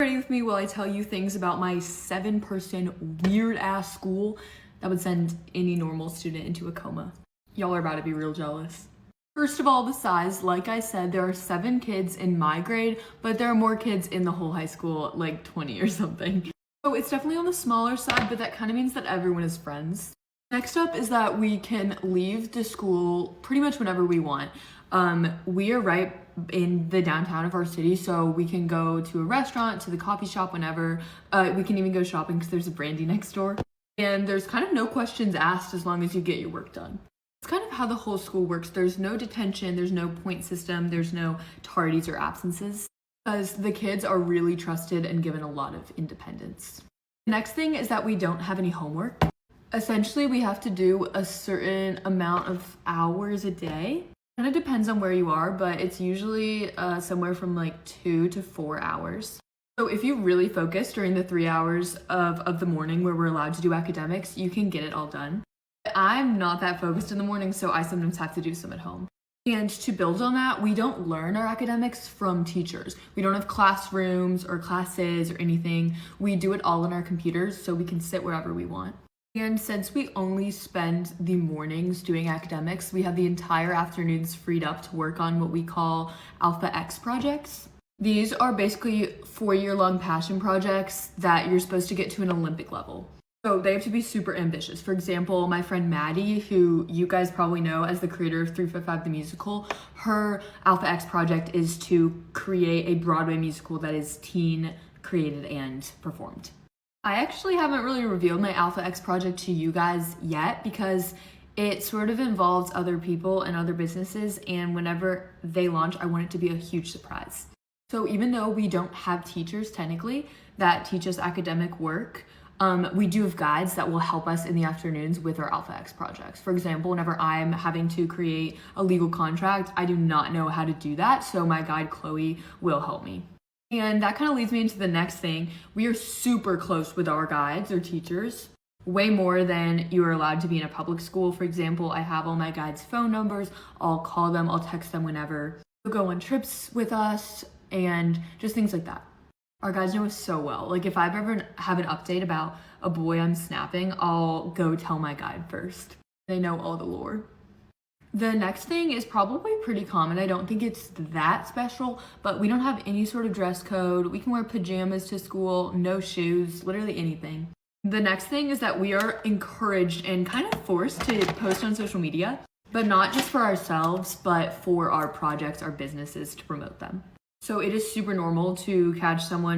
Ready with me while I tell you things about my 7-person weird ass school that would send any normal student into a coma. Y'all are about to be real jealous. First of all, the size. Like I said, there are 7 kids in my grade, but there are more kids in the whole high school, like 20 or something. So it's definitely on the smaller side, but that kind of means that everyone is friends. Next up is that we can leave the school pretty much whenever we want. We are right in the downtown of our city, so we can go to a restaurant, to the coffee shop whenever. We can even go shopping because there's a Brandy next door. And there's kind of no questions asked as long as you get your work done. It's kind of how the whole school works. There's no detention, there's no point system, there's no tardies or absences, because the kids are really trusted and given a lot of independence. The next thing is that we don't have any homework. Essentially, we have to do a certain amount of hours a day. Kind of depends on where you are, but it's usually somewhere from like 2 to 4 hours. So if you really focus during the 3 hours of the morning where we're allowed to do academics, you can get it all done. I'm not that focused in the morning, so I sometimes have to do some at home. And to build on that, we don't learn our academics from teachers. We don't have classrooms or classes or anything. We do it all on our computers, so we can sit wherever we want. And since we only spend the mornings doing academics, we have the entire afternoons freed up to work on what we call Alpha X projects. These are basically 4-year-long passion projects that you're supposed to get to an Olympic level. So they have to be super ambitious. For example, my friend Maddie, who you guys probably know as the creator of 355 the Musical, her Alpha X project is to create a Broadway musical that is teen created and performed. I actually haven't really revealed my Alpha X project to you guys yet because it sort of involves other people and other businesses, and whenever they launch, I want it to be a huge surprise. So even though we don't have teachers technically that teach us academic work, we do have guides that will help us in the afternoons with our Alpha X projects. For example, whenever I'm having to create a legal contract, I do not know how to do that, so my guide Chloe will help me. And that kind of leads me into the next thing. We are super close with our guides or teachers, way more than you are allowed to be in a public school. For example, I have all my guides' phone numbers. I'll call them, I'll text them whenever. They'll go on trips with us and just things like that. Our guides know us so well. Like if I ever have an update about a boy I'm snapping, I'll go tell my guide first. They know all the lore. The next thing is probably pretty common. I don't think it's that special, but we don't have any sort of dress code. We can wear pajamas to school, no shoes, literally anything. The next thing is that we are encouraged and kind of forced to post on social media, but not just for ourselves, but for our projects, our businesses, to promote them. So it is super normal to catch someone